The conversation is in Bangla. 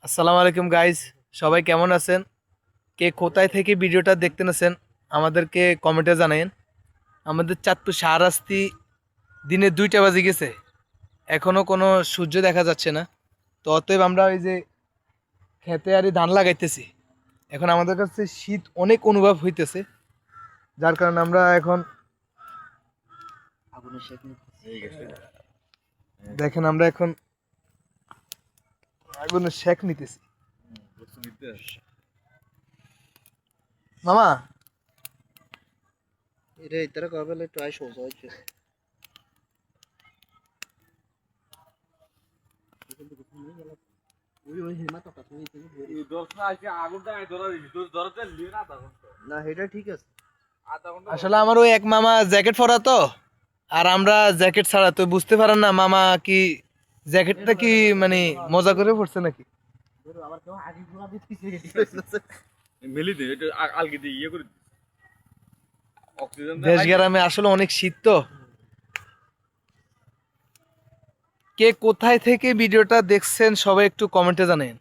আসসালামু আলাইকুম গাইস, সবাই কেমন আছেন? কে কোথায় থেকে ভিডিওটা দেখতে আছেন আমাদেরকে কমেন্টে জানাবেন। আমাদের চাঁদপুর শাহরাস্তি দিনে 2টা বাজে গেছে, এখনো কোনো সূর্য দেখা যাচ্ছে না। তো অতএব আমরা ওই যে খেতে আর ধান লাগাইতেছি। এখন আমাদের কাছে শীত অনেক অনুভব হইতেছে, যার কারণে আমরা এখন দেখেন আমরা এখন আগুনের শেক নিতেছি। মামা এটা ইতারা করবে একটু আই সোজা হচ্ছে ওই হেমা তো কথা হইছে না এটা ঠিক আছে। আসলে আমার ওই এক মামা জ্যাকেট পরা তো, আর আমরা জ্যাকেট ছাড়া তো বুঝতে পারেন না মামা কি জ্যাকেটটা কি মানে মজা করে পড়ছে নাকি। আবার কেউ আগে ঘোরা দিতেছে মেলি দে এটা আলগি দিয়ে ইয়ে করে অক্সিজেন দেশ গ্রামে আসলে অনেক শীত তো। কে কোথায় থেকে ভিডিওটা দেখছেন সবাই একটু কমেন্টে জানেন।